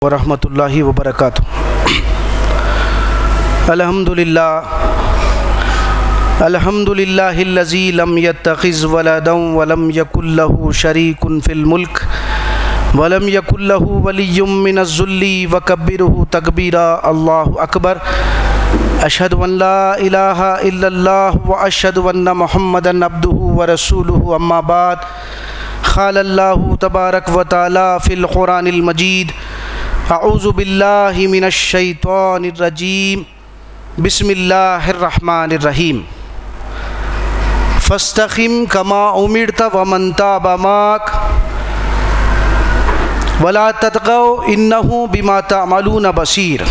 वरहमतुल्लाहि वबरकातुहू। अल्हम्दुलिल्लाहिल्लज़ी लम यत्तखिज़ वलदन वलम यकुल लहू शरीकुन फिल मुल्क वलम यकुल लहू वलिय्युम मिनज़्ज़ुल्ली वकब्बिरहू तकबीरा। अल्लाहु अकबर। अशहदु अन ला इलाहा इल्लल्लाह व अशहदु अन्न मुहम्मदन अब्दुहु व रसूलुहु। अम्मा बाद। क़ालल्लाहु तबारक व तआला फ़िल क़ुरानिल मजीद। अऊज़ु बिल्लाहि मिनश शैतानिर रजीम। बिस्मिल्लाहिर रहमानिर रहीम। फ़स्तक़िम कमा उमिरत वमन ताबा माक वला ततगौ इन्नहु बिमा तअमलून बसीर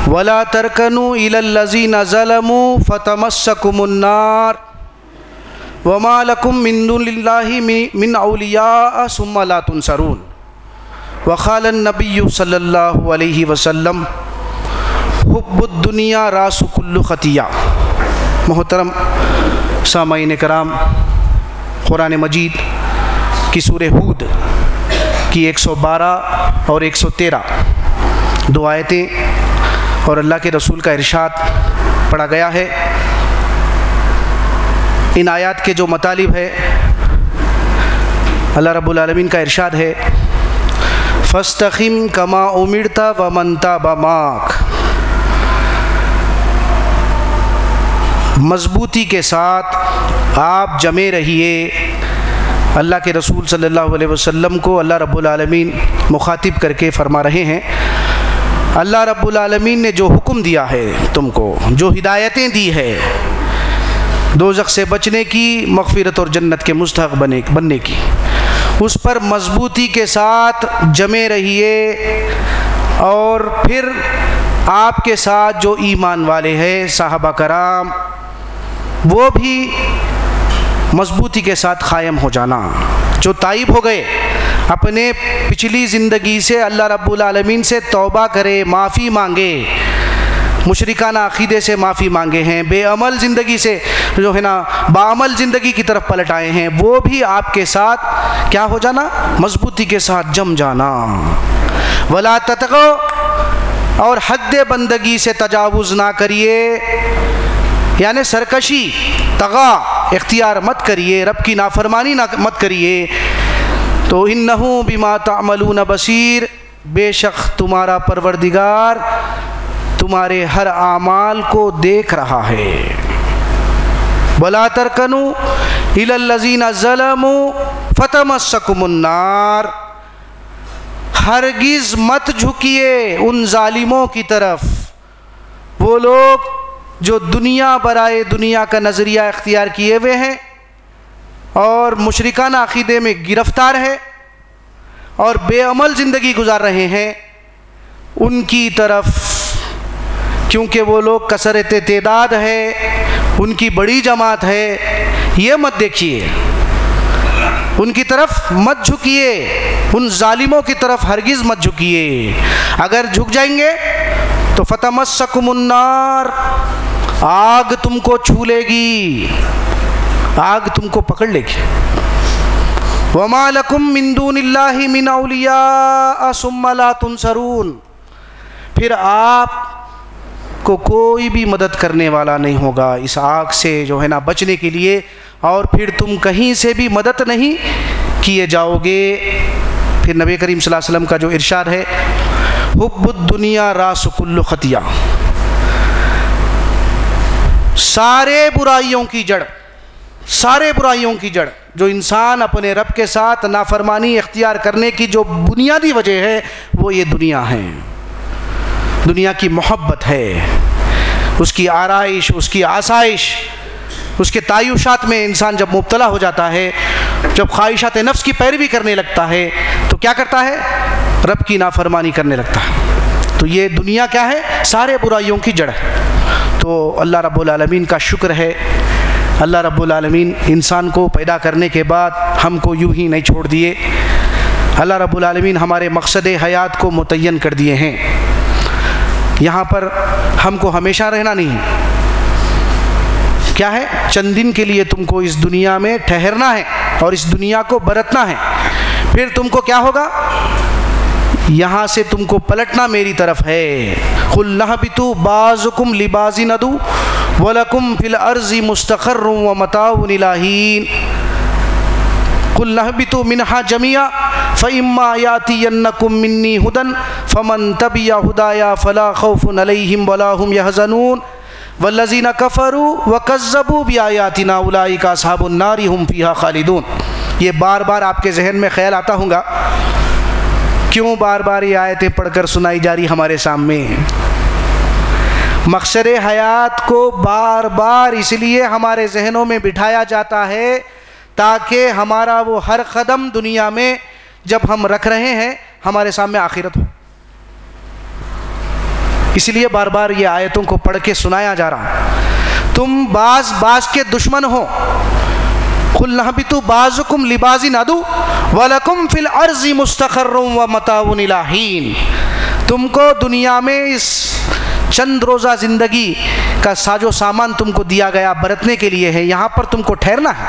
वला तरकनु इलल्लज़ीना ज़लमू फ़तमस्सकुमुन नार वमा लकुम मिन दुनिल्लाहि मिन औलिया सुम्मा ला तुनसरून। वक़ालन नबिय्यु सल्लल्लाहु अलैहि वसल्लम हुब्बुद दुनिया रासु कुल्लु ख़तिया। मोहतरम सामाईन कराम, कुरान मजीद की सूरह हूद की 112 और 113 दो आयतें और अल्लाह के रसूल का इरशाद पढ़ा गया है। इन आयात के जो मतालिब है, अल्लाह रब्बुल आलमीन का इरशाद है, फ़स्तक़िम कमा उमिरता वमन ताबा माक। मज़बूती के साथ आप जमे रहिए। अल्लाह के रसूल सल्लल्लाहु अलैहि वसल्लम को अल्लाह रब्बुल आलमीन मुखातिब करके फरमा रहे हैं, अल्लाह रब्बुल आलमीन ने जो हुक्म दिया है तुमको, जो हिदायतें दी है दोज़ख से बचने की, मग़फ़िरत और जन्नत के मुस्तहक़ बनने की, उस पर मज़बूती के साथ जमे रहिए। और फिर आपके साथ जो ईमान वाले हैं सहाबा कराम, वो भी मज़बूती के साथ क़ायम हो जाना। जो ताइब हो गए, अपने पिछली ज़िंदगी से अल्लाह रब्बुल आलमीन से तौबा करे, माफ़ी मांगे, मुशरिकाना अक़ीदे से माफ़ी मांगे हैं, बेअमल ज़िंदगी से जो है ना बाअमल ज़िंदगी की तरफ पलट आए हैं, वो भी आपके साथ क्या हो जाना, मज़बूती के साथ जम जाना। वला ततगौ, और हद्द बंदगी से तजावुज़ ना करिए, यानी सरकशी तगा इख्तियार मत करिए, रब की नाफरमानी ना मत करिए। तो इन्नहु बिमा तअमलून बसीर, बेशक तुम्हारा परवरदिगार तुम्हारे हर आमाल को देख रहा है। वला तरकनु इलल्लज़ीना ज़लमू फ़तमस्सकुमुन नार, हरगिज़ मत झुकिए उन जालिमों की तरफ, वो लोग जो दुनिया बराए दुनिया का नज़रिया इख्तियार किए हुए हैं और मुशरिकाना अक़ीदे में गिरफ़्तार है और बेअमल ज़िंदगी गुजार रहे हैं, उनकी तरफ, क्योंकि वो लोग कसरत तेदाद है, उनकी बड़ी जमात है, ये मत देखिए, उनकी तरफ मत झुकिए, उन जालिमों की तरफ हरगिज़ मत झुकिए। अगर झुक जाएंगे तो फ़तमस्सकुमुन नार, आग तुमको छू लेगी, आग तुमको पकड़ लेगी। वमा लकुम मिन दुनिल्लाहि मिन औलिया सुम्मा ला तुनसरून, फिर आप को कोई भी मदद करने वाला नहीं होगा इस आग से जो है ना बचने के लिए, और फिर तुम कहीं से भी मदद नहीं किए जाओगे। फिर नबी करीम सल्लल्लाहु अलैहि वसल्लम का जो इरशाद है, हुब्बुद दुनिया रासु कुल्लु ख़तिया, सारे बुराइयों की जड़, सारे बुराइयों की जड़, जो इंसान अपने रब के साथ नाफरमानी इख्तियार करने की जो बुनियादी वजह है, वो ये दुनिया है, दुनिया की मोहब्बत है, उसकी आराइश, उसकी आसाइश, उसके तायुशात में इंसान जब मुब्तला हो जाता है, जब ख्वाहिशात नफ्स की पैरवी करने लगता है, तो क्या करता है, रब की नाफरमानी करने लगता है। तो ये दुनिया क्या है, सारे बुराइयों की जड़ है। तो अल्लाह रब्बुल आलमीन का शुक्र है, अल्लाह रब्बुल आलमीन इंसान को पैदा करने के बाद हमको यूं ही नहीं छोड़ दिए। अल्लाह रब्बुल आलमीन हमारे मकसद हयात को मुतय्यन कर दिए हैं। यहाँ पर हमको हमेशा रहना नहीं, क्या है, चंद दिन के लिए तुमको इस दुनिया में ठहरना है और इस दुनिया को बरतना है। फिर तुमको क्या होगा, यहाँ से तुमको पलटना मेरी तरफ है। कुल नहबितु बाज़ुकुम लिबाज़िन अदु वलकुम फिल अर्ज़ि मुस्तक़र्रुन व मताउन इला हीन। कुल नहबितु मिन्हा जमिया फ़इम्मा यातियन्नकुम मिन्नी हुदन फ़मन तबिया हुदाया फ़ला खौफ़ुन अलैहिम वला हुम यहज़नून वल्लज़ीना कफ़रू व कज़्ज़बू बिआयातिना उलाइका अस्हाबुन नारि हुम फ़ीहा ख़ालिदून। ये बार बार आपके जहन में ख्याल आता होगा, क्यों बार बार ये आयतें पढ़कर सुनाई जा रही हमारे सामने। मकसद हयात को बार बार इसलिए हमारे जहनों में बिठाया जाता है ताकि हमारा वो हर कदम दुनिया में जब हम रख रहे हैं हमारे सामने आखिरत हो। इसलिए बार बार ये आयतों को पढ़ के सुनाया जा रहा। तुम बाज के दुश्मन हो। कुल नहबितु बाज़ुकुम लिबाज़िन अदु वलकुम फिल अर्ज़ि मुस्तक़र्रुन व मताउन इला हीन। तुमको दुनिया में इस चंद रोज़ा ज़िंदगी का साजो सामान तुमको दिया गया बरतने के लिए है, यहाँ पर तुमको ठहरना है।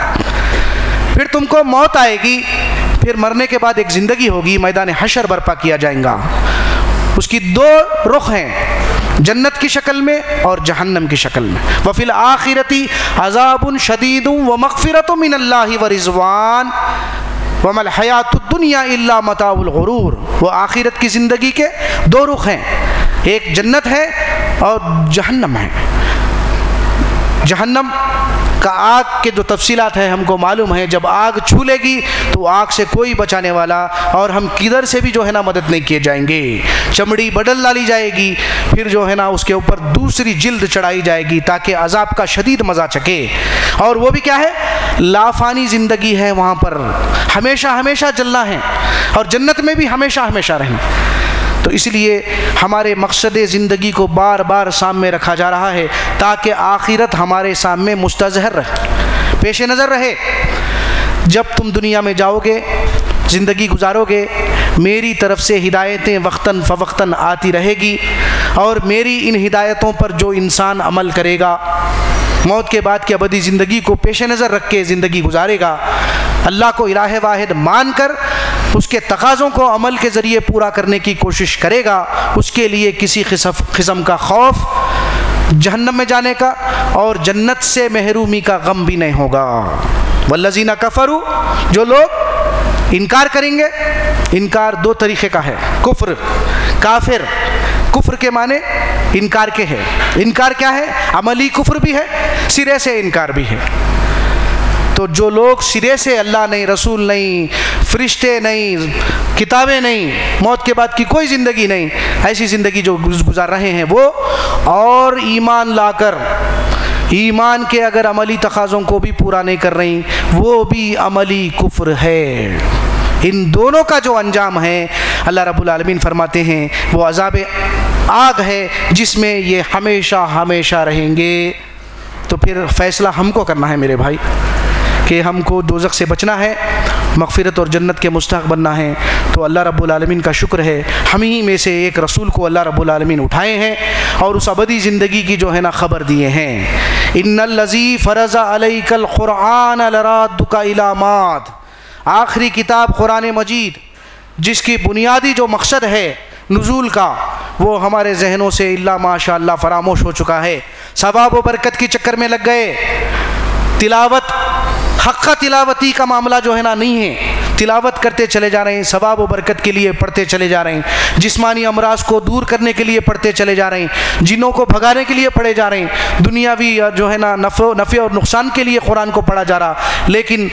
फिर तुमको मौत आएगी, फिर मरने के बाद एक ज़िंदगी होगी, मैदान हशर बर्पा किया जाएगा। उसकी दो रुख हैं, जन्नत की शक्ल में और जहन्नम की शक्ल में। वफिल आखिरती अज़ाबुन शदीदुन व मग़फ़िरतुम मिनल्लाहि व रिज़वान वमल हयातुद दुनिया इल्ला मताउल गुरूर। वो आखिरत की ज़िंदगी के दो रुख हैं, एक जन्नत है और जहन्नम है। जहन्नम का आग के जो तफसीलात है हमको मालूम है, जब आग छू लेगी तो आग से कोई बचाने वाला और हम किधर से भी जो है ना मदद नहीं किए जाएंगे। चमड़ी बदल डाली जाएगी, फिर जो है ना उसके ऊपर दूसरी जिल्द चढ़ाई जाएगी ताकि अजाब का शदीद मज़ा चखे। और वो भी क्या है, लाफानी ज़िंदगी है, वहाँ पर हमेशा हमेशा जलना है और जन्नत में भी हमेशा हमेशा रहना। तो इसलिए हमारे मकसद ज़िंदगी को बार बार सामने रखा जा रहा है ताकि आखिरत हमारे सामने मुस्तज़हर रहे, पेश नज़र रहे। जब तुम दुनिया में जाओगे, ज़िंदगी गुजारोगे, मेरी तरफ से हिदायतें वक्तन फ़वक्तन आती रहेगी और मेरी इन हिदायतों पर जो इंसान अमल करेगा, मौत के बाद की अबदी ज़िंदगी को पेश नज़र रख के ज़िंदगी गुजारेगा, अल्लाह को इलाह वाहिद मान कर उसके तकाज़ों को अमल के ज़रिए पूरा करने की कोशिश करेगा, उसके लिए किसी किस्म का खौफ जहन्नम में जाने का और जन्नत से महरूमी का गम भी नहीं होगा। वल्लज़ीना कफ़रू, जो लोग इनकार करेंगे, इनकार दो तरीक़े का है, कुफ्र काफिर। कुफ्र के माने इनकार के है। इनकार क्या है, अमली कुफ्र भी है, सिरे से इनकार भी है। तो जो लोग सिरे से अल्लाह नहीं, रसूल नहीं, फरिश्ते नहीं, किताबें नहीं, मौत के बाद की कोई ज़िंदगी नहीं, ऐसी ज़िंदगी जो गुजार रहे हैं वो, और ईमान लाकर ईमान के अगर अमली तकाज़ों को भी पूरा नहीं कर रही, वो भी अमली कुफ्र है। इन दोनों का जो अंजाम है अल्लाह रब्बुल आलमीन फरमाते हैं वो अज़ाब आग है जिसमें ये हमेशा हमेशा रहेंगे। तो फिर फ़ैसला हमको करना है मेरे भाई कि हमको दोज़ख से बचना है, मग़फ़िरत और जन्नत के मुस्तहक़ बनना है। तो अल्लाह रब्बुल आलमीन का शुक्र है, हम ही में से एक रसूल को अल्लाह रब्बुल आलमीन उठाए हैं और उस अबदी ज़िंदगी की जो है ना ख़बर दिए हैं। इन्नल्लज़ी फ़रज़ा अलैकल क़ुरआन लराद्दुका इला माद, आखिरी किताब क़ुरान मजीद जिसकी बुनियादी जो मकसद है नुज़ूल का वो हमारे जहनों से इल्ला माशाअल्लाह फरामोश हो चुका है। सवाब व बरकत के चक्कर में लग गए, तिलावत हक़्क़ा तिलावती का मामला जो है ना नहीं है। तिलावत करते चले जा रहे हैं, सवाब व बरकत के लिए पढ़ते चले जा रहे हैं, जिस्मानी अमराज को दूर करने के लिए पढ़ते चले जा रहे हैं, जिन्नों को भगाने के लिए पढ़े जा रहे हैं, दुनियावी जो है ना नफ़े और नुकसान के लिए कुरान को पढ़ा जा रहा। लेकिन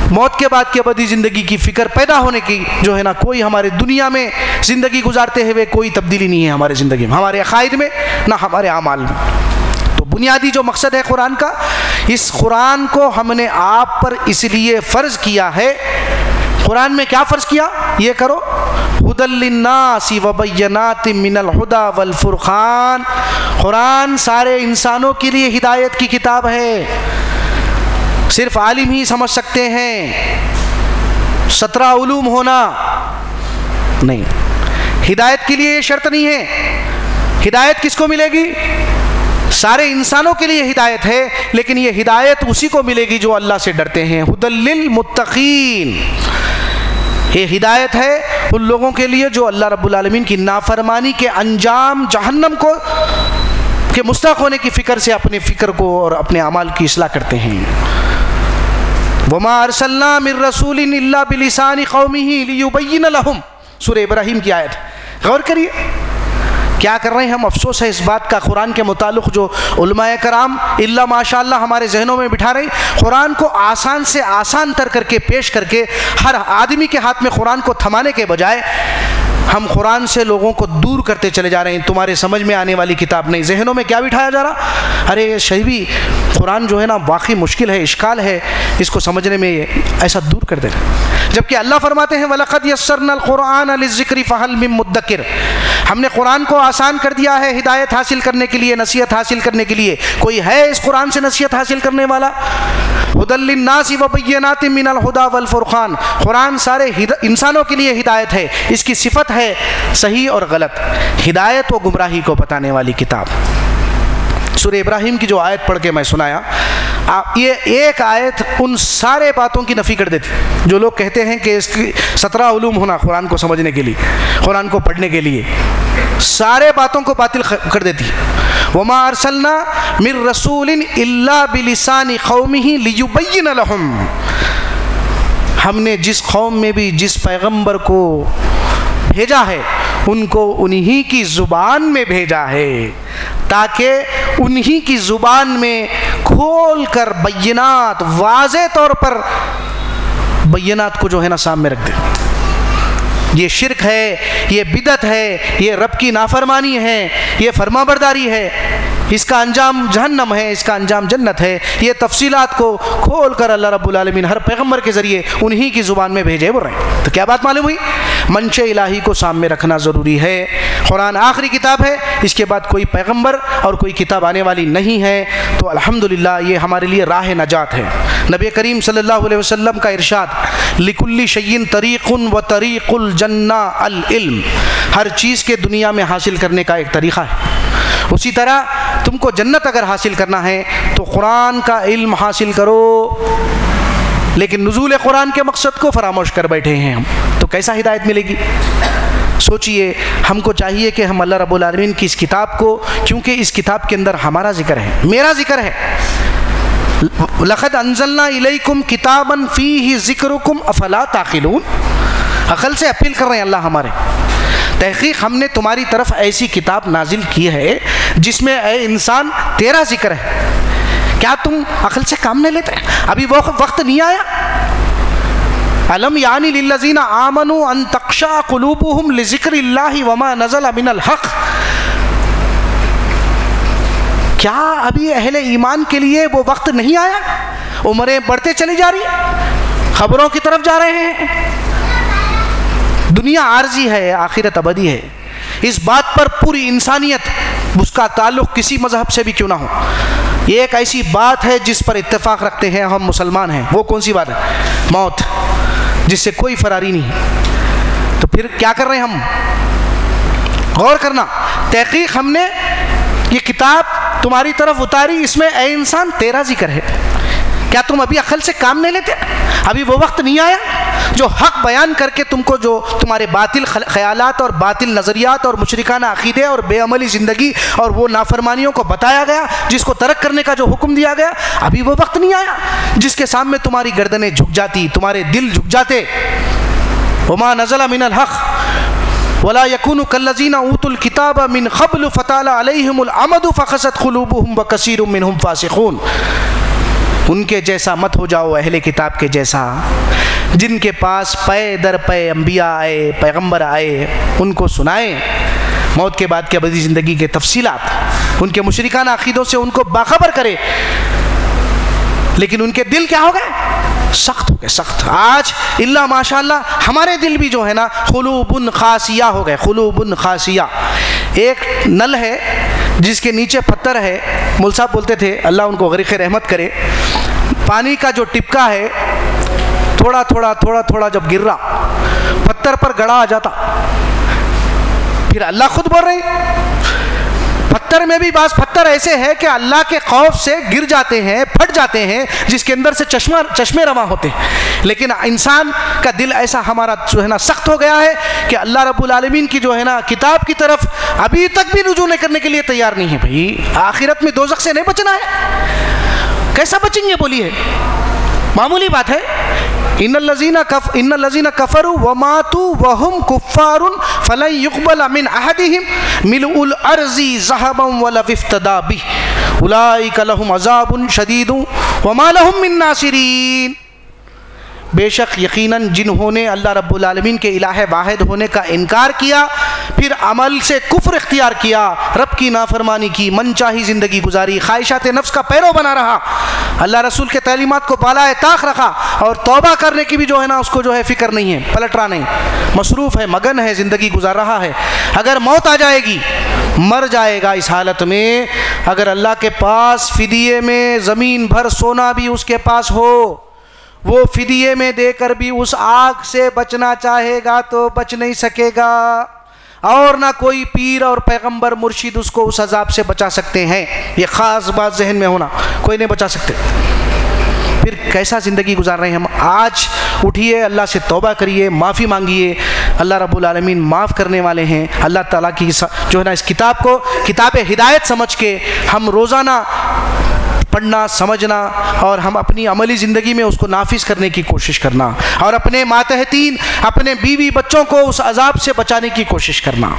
मौत के बाद की अबदी ज़िंदगी की फ़िक्र पैदा होने की जो है ना कोई हमारे दुनिया में ज़िंदगी गुजारते हुए कोई तब्दीली नहीं है हमारे ज़िंदगी में, हमारे अक़ाइद में, ना हमारे आमाल में। तो बुनियादी जो मकसद है कुरान का, इस कुरान को हमने आप पर इसलिए फ़र्ज़ किया है। कुरान में क्या फ़र्ज़ किया, ये करो, हुदल लिन्नासी व बय्यनातिम मिनल हुदा वल फ़ुरक़ान। कुरान सारे इंसानों के लिए हिदायत की किताब है, सिर्फ आलिम ही समझ सकते हैं, 17 उलूम होना नहीं। हिदायत के लिए ये शर्त नहीं है। हिदायत किसको मिलेगी, सारे इंसानों के लिए हिदायत है, लेकिन ये हिदायत उसी को मिलेगी जो अल्लाह से डरते हैं। हुदल लिल मुत्तकीन, ये हिदायत है उन लोगों के लिए जो अल्लाह रब्बुल आलमीन की नाफरमानी के अंजाम जहन्नम को के मुस्तहक़ होने की फ़िक्र से अपने फ़िक्र को और अपने अमाल की इस्लाह करते हैं। वमा अरसलना मिर रसूलिन इल्ला बिलिसानि क़ौमिही लियुबय्यिन लहुम, सूरह इब्राहीम की आयत। गौर करिए क्या कर रहे हैं हम। अफसोस है इस बात का, कुरान के मुताल्लिक़ जो उलमाए कराम इल्ला माशाअल्लाह हमारे जहनों में बिठा रहे, कुरान को आसान से आसान तर करके पेश करके हर आदमी के हाथ में कुरान को थमाने के बजाय हम कुरान से लोगों को दूर करते चले जा रहे हैं। तुम्हारे समझ में आने वाली किताब नहीं, जहनों में क्या बिठाया जा रहा, अरे शहीबी कुरान जो है ना वाकई मुश्किल है, इश्काल है, इसको समझने में ऐसा दूर कर दे रहे। जबकि अल्लाह फरमाते हैं वलक़द यस्सरनल क़ुरआन लिज़्ज़िक्रि फ़हल मिन मुद्दकिर, हमने कुरान को आसान कर दिया है हिदायत हासिल करने के लिए, नसीहत हासिल करने के लिए। कोई है इस कुरान से नसीहत हासिल करने वाला? हुदल लिन्नासि व बय्यिनातिन मिनल हुदा वल फ़ुरक़ान, कुरान सारे इंसानों के लिए हिदायत है। इसकी सिफत है सही और गलत, हिदायत व गुमराही को बताने वाली किताब। सूरह इब्राहीम की जो आयत पढ़ के मैं सुनाया, ये एक आयत उन सारे बातों की नफ़ी कर देती जो लोग कहते हैं कि इसकी 17 उलूम होना कुरान को समझने के लिए, कुरान को पढ़ने के लिए, सारे बातों को बातिल कर देती। वमा अरसलना मिर रसूलिन इल्ला बिलिसानि क़ौमिही लियुबय्यिन लहुम, हमने जिस कौम में भी जिस पैगंबर को भेजा है उनको उन्हीं की ज़ुबान में भेजा है ताकि उन्हीं की ज़ुबान में खोल कर बय्यनात, वाज़े तौर पर बय्यनात को जो है ना सामने रख दे। ये शिर्क है, ये बिदत है, ये रब की नाफरमानी है, ये फरमाबरदारी है, इसका अंजाम जहन्नम है, इसका अंजाम जन्नत है। ये तफसीलात को खोल कर अल्लाह रब्बुल आलमीन हर पैगंबर के ज़रिए उन्हीं की ज़ुबान में भेजे बोल रहे हैं। तो क्या बात मालूम हुई, मंशे इलाही को सामने रखना ज़रूरी है। कुरान आखिरी किताब है, इसके बाद कोई पैगंबर और कोई किताब आने वाली नहीं है। तो अल्हम्दुलिल्लाह ये हमारे लिए राह नजात है। नबी करीम सल्लल्लाहु अलैहि वसल्लम का इरशाद, लिकुल्लि शय्इन तरीक़ुन व तरीक़ुल जन्ना अल इल्म, हर चीज़ के दुनिया में हासिल करने का एक तरीक़ा है। उसी तरह तुमको जन्नत अगर हासिल करना है तो कुरान का इल्म हासिल करो, लेकिन नुज़ूल कुरान के मकसद को फरामोश कर बैठे हैं हम, तो कैसा हिदायत मिलेगी। सोचिए, हमको चाहिए कि हम अल्लाह रब्बुल आलमीन की इस किताब को, क्योंकि इस किताब के अंदर हमारा जिक्र है, मेरा जिक्र है, लक़द अंज़लना इलैकुम किताबन फ़ीही ज़िक्रुकुम अफ़ला ताक़िलून, अक़ल से अपील कर रहे हैं अल्लाह हमारे, तहक़ीक़ हमने तुम्हारी तरफ ऐसी किताब नाजिल की है जिसमें ए इंसान तेरा जिक्र है, क्या तुम अक़ल से काम नहीं लेते? अभी वो वक्त नहीं आया? अलम यानी लिल्लज़ीना आमनू अन तख़शा क़ुलूबुहुम लिज़िक्रिल्लाहि वमा नज़ला मिनल हक़, क्या अभी अहले ईमान के लिए वो वक्त नहीं आया? उम्रें बढ़ते चली जा रही, खबरों की तरफ जा रहे हैं। दुनिया आर्जी है, आखिरत अबदी है। इस बात पर पूरी इंसानियत, उसका ताल्लुक़ किसी मज़हब से भी क्यों ना हो, ये एक ऐसी बात है जिस पर इत्तेफाक रखते हैं हम मुसलमान हैं। वो कौन सी बात है? मौत, जिससे कोई फरारी नहीं। तो फिर क्या कर रहे हैं हम? गौर करना, तहक़ीक़ हमने ये किताब तुम्हारी तरफ उतारी, इसमें ए इंसान तेरा जिक्र है, क्या तुम अभी अक़ल से काम नहीं लेते? अभी वो वक्त नहीं आया जो हक़ बयान करके तुमको जो तुम्हारे बातिल ख़यालात और बातिल नज़रियात और मुशरिकाना अक़ीदे और बेअमली ज़िंदगी और वो नाफरमानियों को बताया गया, जिसको तर्क करने का जो हुक्म दिया गया, अभी वो वक्त नहीं आया जिसके सामने तुम्हारी गर्दनें झुक जाती, तुम्हारे दिल झुक जाते। वमा नज़ला मिनल हक़ वला यकूनु कल्लज़ीना ऊतुल किताब मिन क़ब्ल फ़ताला अलैहिमुल अमदु फ़क़सत क़ुलूबुहुम व कसीरुम मिनहुम फ़ासिक़ून, उनके जैसा मत हो जाओ, अहले किताब के जैसा, जिनके पास पे दर पे अंबिया आए, पैगंबर आए, उनको सुनाए मौत के बाद की अबदी ज़िंदगी के तफसीलात, उनके मुशरिकाना अक़ीदों से उनको बाखबर करे, लेकिन उनके दिल क्या हो गए? सख्त हो गए, सख्त। आज इल्ला माशाअल्लाह हमारे दिल भी जो है ना क़ुलूबुन क़ासिया हो गए, क़ुलूबुन क़ासिया। एक नल है जिसके नीचे पत्थर है, मुल साहब बोलते थे, अल्लाह उनको ग़रीक़ रहमत करे, पानी का जो टिपका है थोड़ा थोड़ा थोड़ा थोड़ा जब गिर रहा पत्थर पर गड़ा आ जाता, फिर अल्लाह खुद बोल रहे पत्थर में भी बाज़ पत्थर ऐसे हैं कि अल्लाह के खौफ से गिर जाते हैं, फट जाते हैं, जिसके अंदर से चश्मे रवा होते हैं। लेकिन इंसान का दिल ऐसा हमारा जो है ना सख्त हो गया है कि अल्लाह रब्बुल आलमीन की जो है ना किताब की तरफ अभी तक भी रुजू नहीं करने के लिए तैयार नहीं है। भाई आखिरत में दोज़ख से नहीं बचना है, कैसा बचेंगे बोलिए? मामूली बात है। इन्नल्लज़ीना कफ़रू व मातू व हुम कुफ़्फ़ारुन फ़लन युक़बल मिन अहदिहिम मिलउल अर्ज़ि ज़हबन व लव इफ़्तदा बिहि उलाइका लहुम अज़ाबुन शदीदुन व मा लहुम मिन नासिरीन। बेशक यकीनन जिन्होंने अल्लाह रब्बुल आलमीन के इलाह वाहिद होने का इनकार किया, फिर अमल से कुफ्र इख्तियार किया, रब की नाफरमानी की, मनचाही ज़िंदगी गुजारी, ख्वाहिशात नफ्स का पैरो बना रहा, अल्लाह रसूल के तालीमात को बालाए ताक रखा, और तौबा करने की भी जो है ना उसको जो है फ़िक्र नहीं है, पलटरा नहीं, मसरूफ़ है, मगन है, ज़िंदगी गुजार रहा है। अगर मौत आ जाएगी, मर जाएगा इस हालत में, अगर अल्लाह के पास फ़िदिये में ज़मीन भर सोना भी उसके पास हो, वो फिदिये में देकर भी उस आग से बचना चाहेगा तो बच नहीं सकेगा, और ना कोई पीर और पैगंबर मुर्शिद उसको उस अजाब से बचा सकते हैं। ये ख़ास बात जहन में होना, कोई नहीं बचा सकते। फिर कैसा ज़िंदगी गुजार रहे हैं हम? आज उठिए, अल्लाह से तौबा करिए, माफ़ी मांगिए, अल्लाह रब्बुल आलमीन माफ़ करने वाले हैं। अल्लाह ताला की जो है ना इस किताब को किताब हिदायत समझ के हम रोज़ाना पढ़ना, समझना, और हम अपनी अमली ज़िंदगी में उसको नाफिज करने की कोशिश करना, और अपने मातहतीन, अपने बीवी बच्चों को उस अजाब से बचाने की कोशिश करना।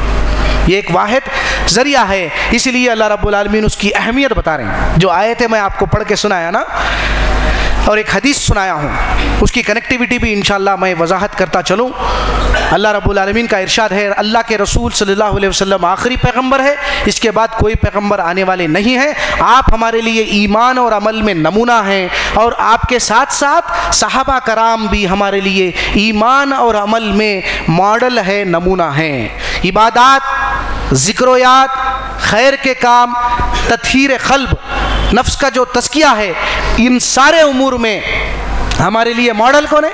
ये एक वाहिद ज़रिया है, इसलिए अल्लाह रब्बुल आलमीन उसकी अहमियत बता रहे हैं। जो आयतें मैं आपको पढ़ के सुनाया ना, और एक हदीस सुनाया हूँ, उसकी कनेक्टिविटी भी इंशाअल्लाह मैं वजाहत करता चलूँ। अल्लाह रब्बुल आलमीन का इरशाद है, अल्लाह के रसूल सल्लल्लाहु अलैहि वसल्लम आखिरी पैगंबर है, इसके बाद कोई पैगंबर आने वाले नहीं हैं। आप हमारे लिए ईमान और अमल में नमूना हैं, और आपके साथ साथ सहाबा कराम भी हमारे लिए ईमान और अमल में मॉडल है, नमूना हैं। इबादात, ज़िक्र-ओ-याद, खैर के काम, तत्हीर क़ल्ब, नफ्स का जो तस्किया है, इन सारे उमूर में हमारे लिए मॉडल कौन है?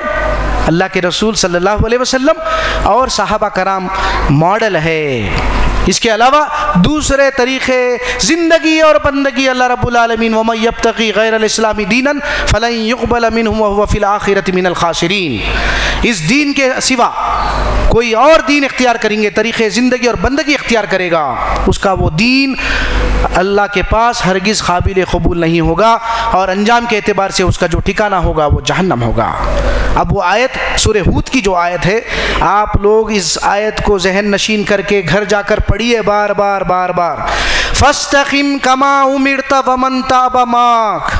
अल्लाह के रसूल सल्लल्लाहु अलैहि वसल्लम और सहाबा कराम मॉडल है। इसके अलावा दूसरे तरीक़े ज़िंदगी और बंदगी अल्लाह रब्बुल आलमीन वमन यब्तग़ी गैरल इस्लामी दीनन फ़लन युक़बल मिन्हु व हुव फ़िल आख़िरति मिनल ख़ासिरीन। इस दीन के सिवा कोई और दीन इख्तियार करेंगे, तरीक़े ज़िंदगी और बंदगी इख्तियार करेगा, उसका वो दीन अल्लाह के पास हरगिज़ काबिल क़बूल नहीं होगा, और अंजाम के एतबार से उसका जो ठिकाना होगा वो जहन्नम होगा। अब वो आयत सूरह हूद की जो आयत है, आप लोग इस आयत को जहन नशीन करके घर जाकर पढ़िए बार बार बार बार। फस्तक़िम कमा उमिरता वमन ताबा माक,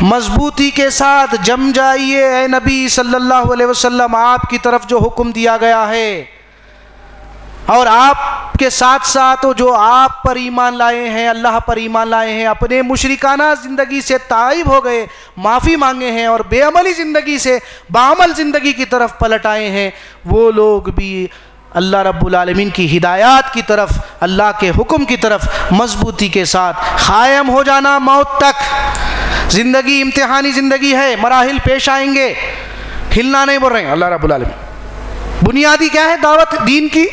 मजबूती के साथ जम जाइए ए नबी सल्लल्लाहु अलैहि वसल्लम, आपकी तरफ जो हुक्म दिया गया है, और आपके साथ साथ जो आप पर ईमान लाए हैं, अल्लाह पर ईमान लाए हैं, अपने मुशरिकाना ज़िंदगी से ताइब हो गए, माफ़ी मांगे हैं, और बेअमली ज़िंदगी से बाअमल ज़िंदगी की तरफ पलट आए हैं, वो लोग भी अल्लाह रब्बुल आलमीन की हिदायत की तरफ, अल्लाह के हुक्म की तरफ मजबूती के साथ कायम हो जाना मौत तक। ज़िंदगी इम्तिहानी ज़िंदगी है, मराहिल पेश आएंगे, हिलना नहीं बोल रहे हैं अल्लाह रब्बुल आलमीन। बुनियादी क्या है दावत दीन की?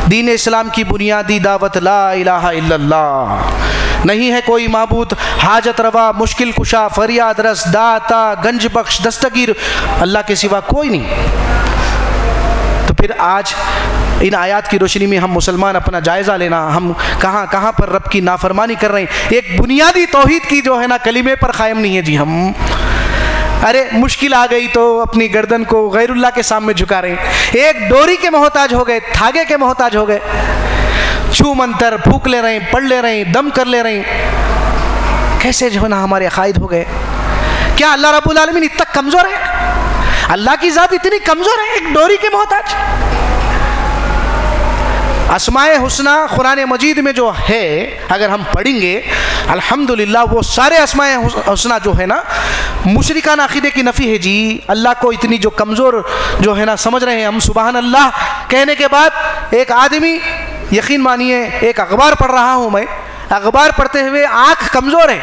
दीन इस्लाम की बुनियादी दावत ला इलाहा इल्लल्लाह, नहीं है कोई माबूद हाजत रवा, मुश्किल कुशा, फरियाद रस, दाता, गंज बख्श, दस्तगीर, अल्लाह के सिवा कोई नहीं। तो फिर आज इन आयात की रोशनी में हम मुसलमान अपना जायज़ा लेना, हम कहाँ कहाँ पर रब की नाफरमानी कर रहे हैं। एक बुनियादी तौहीद की जो है ना कलीमे पर कायम नहीं है जी हम। अरे मुश्किल आ गई तो अपनी गर्दन को गैरुल्लाह के सामने झुका रहे हैं, एक डोरी के मोहताज हो गए, धागे के मोहताज हो गए, छू मंतर फूक ले रहे हैं, पढ़ ले रहे हैं, दम कर ले रहे हैं। कैसे जो है ना हमारे अकायद हो गए। क्या अल्लाह रब्बुल आलमीन इतना कमज़ोर है? अल्लाह की ज़ात इतनी कमज़ोर है, एक डोरी के मोहताज? अस्माए हुस्ना कुरान मजीद में जो है अगर हम पढ़ेंगे अल्हम्दुलिल्लाह, वो सारे अस्माए हुस्ना जो है ना मुशरिकाना अक़ीदे की नफ़ी है जी। अल्लाह को इतनी जो कमज़ोर जो है ना समझ रहे हैं हम। सुबहान अल्लाह कहने के बाद एक आदमी, यकीन मानिए एक अखबार पढ़ रहा हूँ मैं, अखबार पढ़ते हुए आँख कमज़ोर है,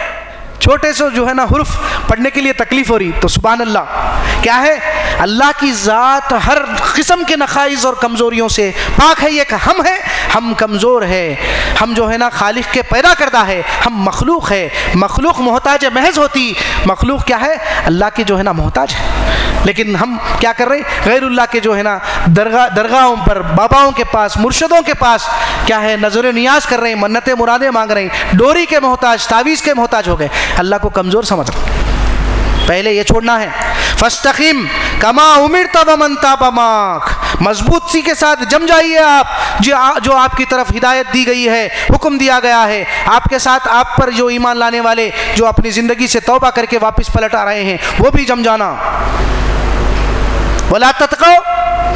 छोटे से जो है ना हुर्फ पढ़ने के लिए तकलीफ हो रही, तो सुभान अल्लाह। क्या है? अल्लाह की ज़ात हर किस्म के नक़ाइज़ और कमज़ोरियों से पाक है। ये हम कमज़ोर है, हम जो है ना खालिक के पैदा करदा है, हम मखलूक है, मखलूक मोहताज महज होती, मखलूक क्या है? अल्लाह के जो है ना मोहताज है। लेकिन हम क्या कर रहे हैं? गैरुल्लाह के जो है ना दरगाहों पर, बाबाओं के पास, मुर्शदों के पास क्या है? नजर नियाज कर रहे हैं, मन्नतें मुरादें मांग रहे हैं, डोरी के मोहताज, तावीज़ के मोहताज हो गए, अल्लाह को कमज़ोर समझ रहे हैं। पहले ये छोड़ना है। फस्तकीम कमा उमिरता वमन ताबा माक, मजबूत सी के साथ जम जाइए आप, जो आपकी तरफ हिदायत दी गई है, हुक्म दिया गया है, आपके साथ आप पर जो ईमान लाने वाले जो अपनी ज़िंदगी से तौबा करके वापस पलट आ रहे हैं, वो भी जम जाना। वला तत्क़ौ,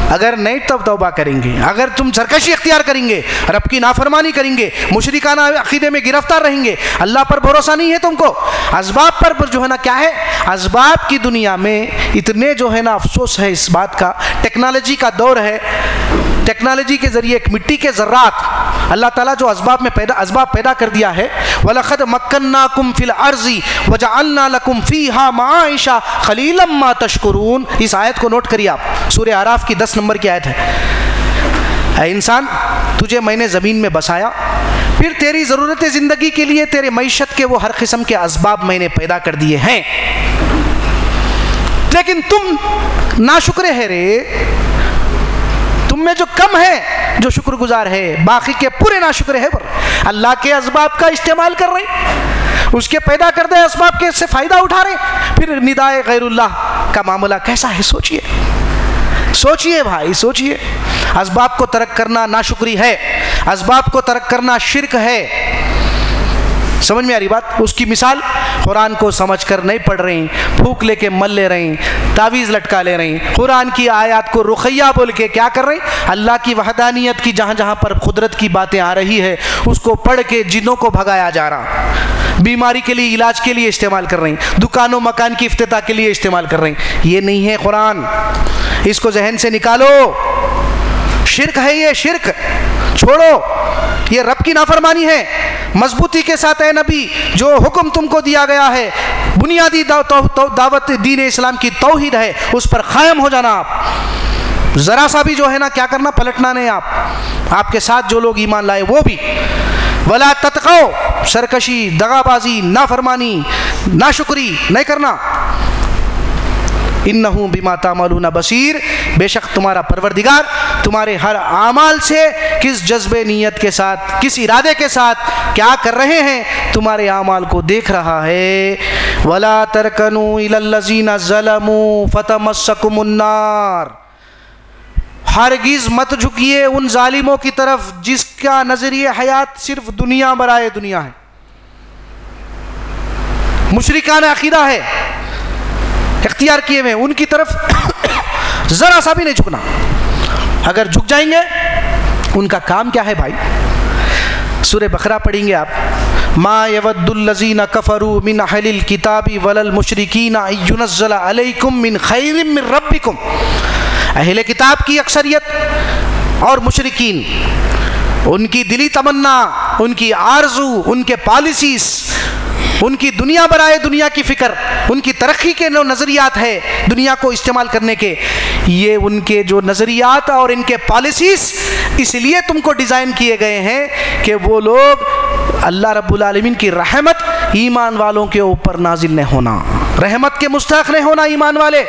अगर नहीं तब तौबा करेंगे, अगर तुम सरकशी इख्तियार करेंगे, रब की नाफरमानी करेंगे, मुशरिकाना अक़ीदे में गिरफ्तार रहेंगे, अल्लाह पर भरोसा नहीं है तुमको, असबाब पर जो है ना क्या है? असबाब की दुनिया में इतने जो है ना अफसोस है इस बात का, टेक्नोलॉजी का दौर है, टेक्नोलॉजी के ज़रिए एक मिट्टी के ज़र्रात अल्लाह ताला जो असबाब पैदा कर दिया है, वलक़द मक्कन्नाकुम फ़िल अर्ज़ि वजअलना लकुम फ़ीहा माइशा क़लीलन मा तशकुरून। इस आयत को नोट करिए आप, सूरह आराफ की 10 नंबर की आयत है। ऐ इंसान, तुझे मैंने ज़मीन में बसाया, फिर तेरी ज़रूरत ज़िंदगी के लिए तेरे मईशत के वो हर किस्म के असबाब मैंने पैदा कर दिए हैं, लेकिन तुम नाशुक्र है रे, तुम में जो कम है जो शुक्रगुजार है, बाकी के पूरे नाशुक्र है। पर अल्लाह के असबाब का इस्तेमाल कर रहे, उसके पैदा कर दे असबाब के से फ़ायदा उठा रहे, फिर निदाए गैरुल्लाह का मामला कैसा है? सोचिए भाई, सोचिए। असबाब को तर्क करना नाशुक्री है, असबाब को तर्क करना शिर्क है। समझ में आ रही बात? उसकी मिसाल कुरान को समझ कर नहीं पढ़ रहे हैं, फूक लेके मल ले रहे हैं, तावीज़ लटका ले रहे हैं, कुरान की आयत को रुखैया बोल के क्या कर रहे हैं? अल्लाह की वहदानियत की जहाँ जहाँ पर कुदरत की बातें आ रही है उसको पढ़ के जिन्नों को भगाया जा रहा, बीमारी के लिए, इलाज के लिए इस्तेमाल कर रहे हैं, दुकानों मकान की इफ्तिताह के लिए इस्तेमाल कर रहे हैं। ये नहीं है कुरान, इसको जहन से निकालो। शिर्क है ये, शिर्क छोड़ो, ये रब की नाफरमानी है। मजबूती के साथ है नबी, जो हुक्म तुमको दिया गया है, बुनियादी दावत दीन इस्लाम की तौहीद है, उस पर कायम हो जाना। आप ज़रा सा भी जो है ना क्या करना, पलटना नहीं। आपके साथ जो लोग ईमान लाए वो भी। वला तत्क़ौ, सरकशी, दगाबाजी, नाफरमानी, नाशुक्री नहीं करना। इन्नहु बिमा तामलूना बसीर, बेशक तुम्हारा परवरदिगार तुम्हारे हर आमाल से किस जज्बे नीयत के साथ, किस इरादे के साथ क्या कर रहे हैं, तुम्हारे आमाल को देख रहा है। वला तरकनू इलल्लज़ीना ज़लमू फतमस्सकुमुन्नार, हरगिज़ मत झुकिए उन जालिमों की तरफ जिसका नज़रिए हयात सिर्फ दुनिया बराए दुनिया है, मुशरिकाना अक़ीदा है इख्तियार किए हुए, उनकी तरफ ज़रा सा भी नहीं झुकना। अगर झुक जाएंगे, उनका काम क्या है भाई? सूरह बकरा पढ़ेंगे आप, मा यवद्दुल्लज़ीना कफ़रू मिन अहलिल किताबी वलल मुशरिकीना युनज़्ज़ला अलैकुम मिन खैरिम मिन रब्बिकुम। अहले किताब की अक्सरियत और मुशरिकीन, उनकी दिली तमन्ना, उनकी आरजू, उनके पॉलिसीज़, उनकी दुनिया बराए दुनिया की फ़िक्र, उनकी तरक्की के जो नज़रियात है दुनिया को इस्तेमाल करने के, ये उनके जो नज़रियात और इनके पॉलिसीज़ इसलिए तुमको डिज़ाइन किए गए हैं कि वो लोग अल्लाह रब्बुल आलमीन की रहमत ईमान वालों के ऊपर नाजिल नहीं होना, रहमत के मुस्तहक़ नहीं होना। ईमान वाले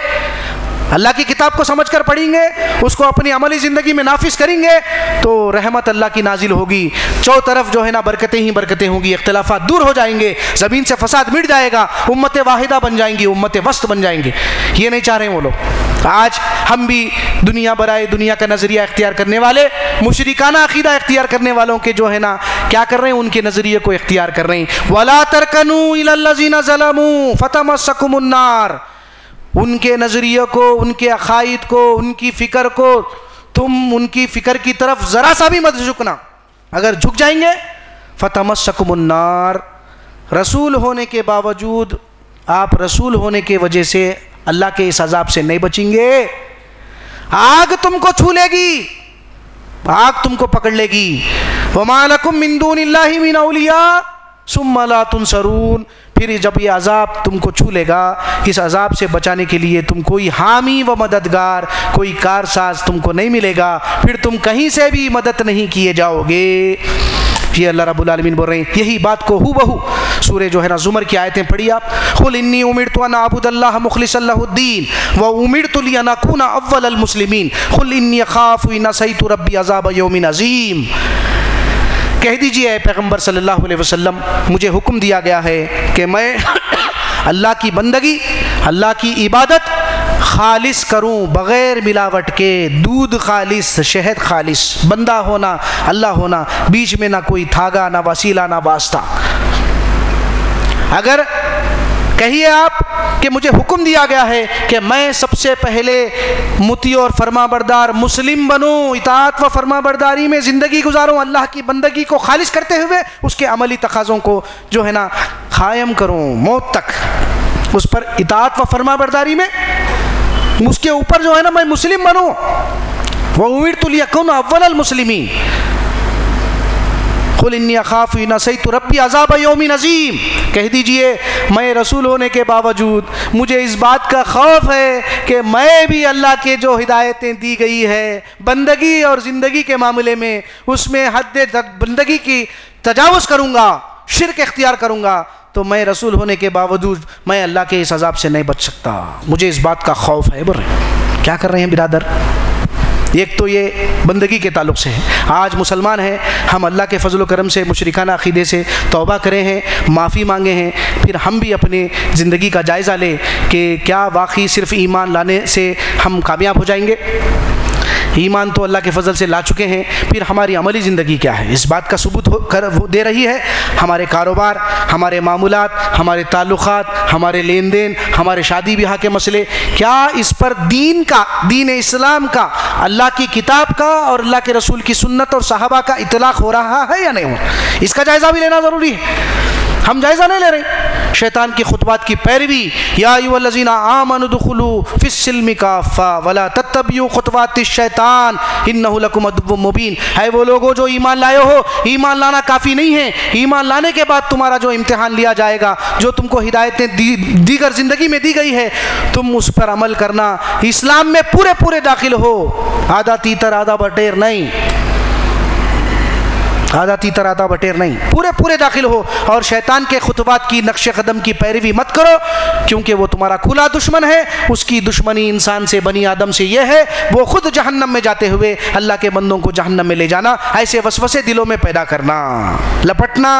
अल्लाह की किताब को समझकर पढ़ेंगे, उसको अपनी अमली ज़िंदगी में नाफिज करेंगे तो रहमत अल्लाह की नाजिल होगी। चौ तरफ जो है ना बरकतें ही बरकतें होंगी, इख्तिलाफ़ात दूर हो जाएंगे, ज़मीन से फसाद मिट जाएगा, उम्मत वाहिदा बन जाएंगी, उम्मत वस्त बन जाएंगे। ये नहीं चाह रहे हैं वो लोग। आज हम भी दुनिया बराए दुनिया का नज़रिया इख्तियार करने वाले, मुशरिकाना अक़ीदा इख्तियार करने वालों के जो है ना क्या कर रहे हैं, उनके नज़रिए को इख्तियार कर रहे हैं। वला तरकनू इलल्लज़ीना ज़लमू फतमस्सकुमुन्नार, उनके नज़रिए को, उनके अक़ाइद को, उनकी फ़िक्र को, तुम उनकी फ़िक्र की तरफ ज़रा सा भी मत झुकना। अगर झुक जाएंगे फतमस्सकुमुन्नार, रसूल होने के बावजूद, आप रसूल होने के वजह से अल्लाह के इस अज़ाब से नहीं बचेंगे। आग तुमको छू लेगी, आग तुमको पकड़ लेगी। वमा लकुम मिन दूनिल्लाहि मिन औलिया सुम्मा ला तुनसरून, फिर जब ये अजाब तुमको छू लेगा, इस अजाब से बचाने के लिए तुम कोई हामी व मददगार, कोई कारसाज तुमको नहीं मिलेगा, फिर तुम कहीं से भी मदद नहीं किए जाओगे। ये अल्लाह रब्बुल आलमीन बोल रहे हैं। यही बात को हूबहू सूरह जो है ना ज़ुमर की आयतें पढ़ी आप। कुल इन्नी उमिरतु अन अअबुदल्लाह मुखलिसन लहुद्दीन व उमिरतु लिअन अकूना अव्वलल मुस्लिमीन कुल इन्नी अखाफु इन असैतु रब्बी अज़ाब यौमिन अज़ीम। कह दीजिए पैगम्बर सल्लल्लाहु अलैहि वसल्लम, मुझे हुक्म दिया गया है कि मैं अल्लाह की बंदगी, अल्लाह की इबादत खालिस करूं बग़ैर मिलावट के। दूध खालिस, शहद खालिस, बंदा होना, अल्लाह होना, बीच में ना कोई धागा, ना वसीला, ना वास्ता। अगर कहिए आप कि मुझे हुक्म दिया गया है कि मैं सबसे पहले मुती और फरमाबरदार मुस्लिम बनूं, इताअत व फरमाबरदारी में ज़िंदगी गुजारूं, अल्लाह की बंदगी को खालिस करते हुए उसके अमली तकाज़ों को जो है ना कायम करूं मौत तक, उस पर इताअत व फरमाबरदारी में उसके ऊपर जो है ना मैं मुस्लिम बनूं। व उमिरतु लिअकूना अव्वलल मुस्लिमीन कुल इन्नी अखाफु इन असैतु रब्बी अज़ाब यौमिन अज़ीम। कह दीजिए मैं रसूल होने के बावजूद मुझे इस बात का खौफ है कि मैं भी अल्लाह के जो हिदायतें दी गई है बंदगी और ज़िंदगी के मामले में, उसमें हद बंदगी की तजावुज़ करूँगा, शिर्क इख्तियार करूँगा, तो मैं रसूल होने के बावजूद मैं अल्लाह के इस अज़ाब से नहीं बच सकता। मुझे इस बात का खौफ है। बोल रहे क्या कर रहे हैं बिरादर? एक तो ये बंदगी के ताल्लुक़ से है। आज मुसलमान हैं, हम अल्लाह के फजल करम से मुशरिकाना अक़ीदे से तौबा करें हैं, माफ़ी मांगे हैं, फिर हम भी अपने ज़िंदगी का जायज़ा लें कि क्या वाकई सिर्फ़ ईमान लाने से हम कामयाब हो जाएंगे। ईमान तो अल्लाह के फजल से ला चुके हैं, फिर हमारी अमली ज़िंदगी क्या है? इस बात का सबूत दे रही है हमारे कारोबार, हमारे मामूलात, हमारे ताल्लुक़ात, हमारे लेन देन, हमारे शादी ब्याह के मसले। क्या इस पर दीन का, दीन इस्लाम का, अल्लाह की किताब का और अल्लाह के रसूल की सुन्नत और सहाबा का इतलाक़ हो रहा है या नहीं हो? इसका जायज़ा भी लेना ज़रूरी है। हम जायज़ा नहीं ले रहे। शैतान की खुतबात की पैरवी, या अय्युहल्लज़ीना आमनु दुखुलू फिस्सिल्मि काफ़ा वला तत्तबियू खुतवातिश शैतान इन्नहु लकुम अदुव्वुम मुबीन। है वो लोगों जो ईमान लाए हो, ईमान लाना काफ़ी नहीं है। ईमान लाने के बाद तुम्हारा जो इम्तिहान लिया जाएगा, जो तुमको हिदायतें दीगर ज़िंदगी में दी गई है, तुम उस पर अमल करना। इस्लाम में पूरे पूरे दाखिल हो, आधा तीतर आधा बटेर नहीं, आधा तीतर आधा बटेर नहीं, पूरे पूरे दाखिल हो। और शैतान के खुतबात की नक्श कदम की पैरवी मत करो, क्योंकि वो तुम्हारा खुला दुश्मन है। उसकी दुश्मनी इंसान से, बनी आदम से यह है, वो खुद जहन्नम में जाते हुए अल्लाह के बंदों को जहन्नम में ले जाना, ऐसे वसवसे दिलों में पैदा करना। लपटना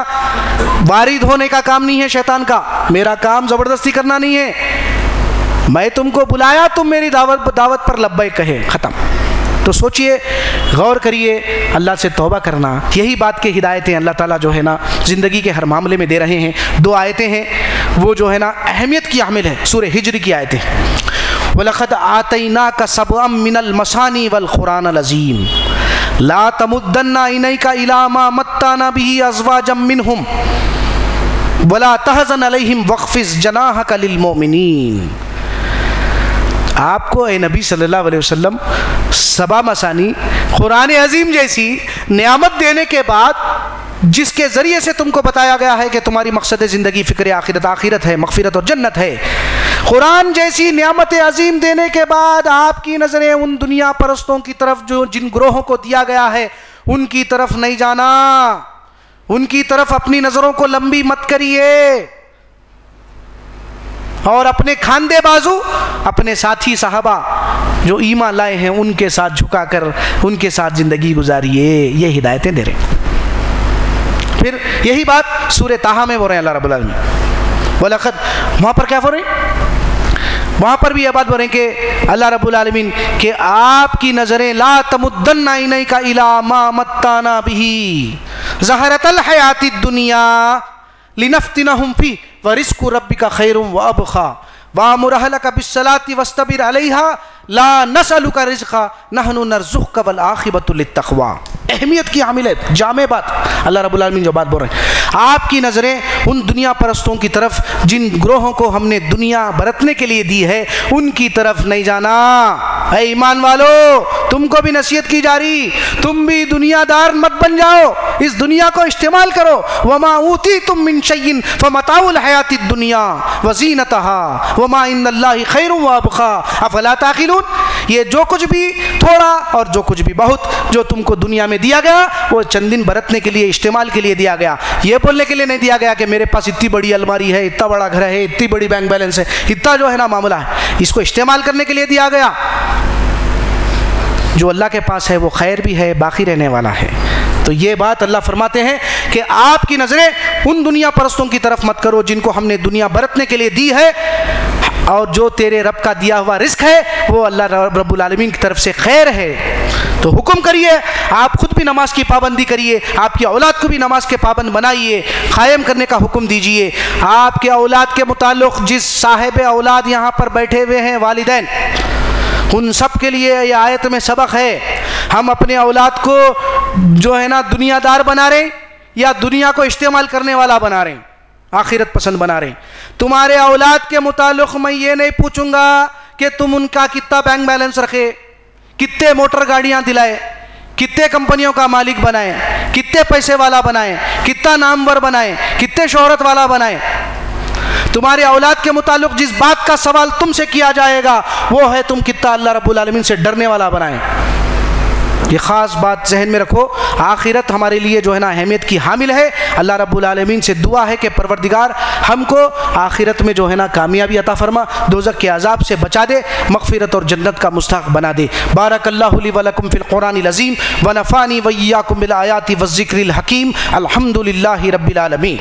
वारिद होने का काम नहीं है शैतान का। मेरा काम ज़बरदस्ती करना नहीं है। मैं तुमको बुलाया, तुम मेरी दावत पर लब्बैक कहे, ख़त्म। तो सोचिए, गौर करिए, अल्लाह से तौबा करना। यही बात की हिदायतें अल्लाह ताला जो है ना ज़िंदगी के हर मामले में दे रहे हैं। दो आयतें हैं वो जो है ना अहमियत की हामिल है, सूरह हिज्र की आयतें। वलक़द आतैनाका सबअम मिनल मसानी वल क़ुरानिल अज़ीम ला तमुद्दन्ना इनैका इला मा मत्ताना बिही अज़वाजम मिनहुम वला तहज़न अलैहिम वक़्फ़िज़ जनाहका लिल मोमिनीन। आपको ए नबी सल्लल्लाहु अलैहि वसल्लम सबा मसानी, कुरान अज़ीम जैसी नियामत देने के बाद, जिसके ज़रिए से तुमको बताया गया है कि तुम्हारी मकसद ज़िंदगी फ़िक्र आखिरत, आखिरत है, मग़फ़िरत और जन्नत है। कुरान जैसी नियामत अज़ीम देने के बाद आपकी नज़रें उन दुनिया परस्तों की तरफ जो जिन ग्रोहों को दिया गया है उनकी तरफ नहीं जाना, उनकी तरफ अपनी नज़रों को लंबी मत करिए, और अपने खांदे बाजू अपने साथी साहबा जो ईमान लाए हैं उनके साथ झुकाकर उनके साथ ज़िंदगी गुजारिए। ये हिदायतें दे रहे। फिर यही बात सूरह ताहा में बोल रहे हैं अल्लाह रब्बुल आलमीन। वलक़द, वहाँ पर क्या बोल रहे हैं? वहाँ पर भी यह बात बोल रहे हैं कि अल्लाह रब्बुल आलमीन कि आपकी नज़रें ला तमुद्दन्ना इनैका इला मा मत्ताना बिही ज़हरतल हयातिद दुनिया लिनफ्तिनहुम फी व रिज़्क़ु रब्बिका खैरुम व अबक़ा वामुर अहलका बिस्सलाति वस्तबिर अलैहा ला नसअलुका रिज़्क़ा नहनु नरज़ुक़ुका वल आक़िबतु लित्तक़वा। अहमियत की हामिल है, जामे बात अल्लाह रब्बुल आलमीन जो बात बोल रहे हैं। आपकी नज़रें उन दुनिया परस्तों की तरफ जिन ग्रोहों को हमने दुनिया बरतने के लिए दी है उनकी तरफ नहीं जाना। ऐ ईमान वालों, तुमको भी नसीहत की जा रही, तुम भी दुनियादार मत बन जाओ, इस दुनिया को इस्तेमाल करो। वमा ऊती तुम मिन शय्इन फमताउल हयाति दुनिया वज़ीनतहा वमा इन्नल्लाहि खैरुन व अबक़ा अफ़ला ताक़िलून। ये जो कुछ भी थोड़ा और जो कुछ भी बहुत जो तुमको दुनिया में दिया गया वो चंद दिन बरतने के लिए, इस्तेमाल के लिए दिया गया। ये बोलने के लिए नहीं दिया गया कि मेरे पास इतनी बड़ी अलमारी है, इतना बड़ा घर है, इतनी बड़ी बैंक बैलेंस है, इतना जो है ना मामला है। इसको इस्तेमाल करने के लिए दिया गया। जो अल्लाह के पास है वो खैर भी है, बाकी रहने वाला है। तो ये बात अल्लाह फरमाते हैं कि आपकी नज़रें उन दुनिया परस्तों की तरफ मत करो जिनको हमने दुनिया बरतने के लिए दी है, और जो तेरे रब का दिया हुआ रिस्क है वो अल्लाह रब्बुल आलमीन की तरफ से खैर है। तो हुक्म करिए, आप खुद भी नमाज की पाबंदी करिए, आपकी औलाद को भी नमाज के पाबंद बनाइए, कायम करने का हुक्म दीजिए। आपके औलाद के मुताल्लिक़ जिस साहिब औलाद यहाँ पर बैठे हुए हैं, वालिदैन, उन सब के लिए ये आयत में सबक है। हम अपने औलाद को जो है ना दुनियादार बना रहे या दुनिया को इस्तेमाल करने वाला बना रहे, आखिरत पसंद बना रहे। तुम्हारे औलाद के मुताल्लिक़ मैं ये नहीं पूछूंगा कि तुम उनका कितना बैंक बैलेंस रखे, कितने मोटर गाड़ियाँ दिलाए, कितने कंपनियों का मालिक बनाए, कितने पैसे वाला बनाए, कितना नामवर बनाए, कितने शोहरत वाला बनाए। तुम्हारे औलाद के मुताल्लिक़ जिस बात का सवाल तुमसे किया जाएगा वो है तुम कितना अल्लाह रब्बुल आलमीन से डरने वाला बनाए। ये ख़ास बात जहन में रखो। आखिरत हमारे लिए जो है ना अहमियत की हामिल है। अल्लाह रब्बुल आलमीन से दुआ है कि परवरदिगार हमको आखिरत में जो है ना कामयाबी अता फरमा, दोज़ख के अज़ाब से बचा दे, मग़फ़िरत और जन्नत का मुस्तहक़ बना दे। बारकल्लाहु ली व लकुम फ़िल क़ुरानिल अज़ीम व नफ़ानी व इय्याकुम बिल आयाति व ज़िक्रिल हकीम। अल्हम्दुलिल्लाहि रब्बिल आलमीन।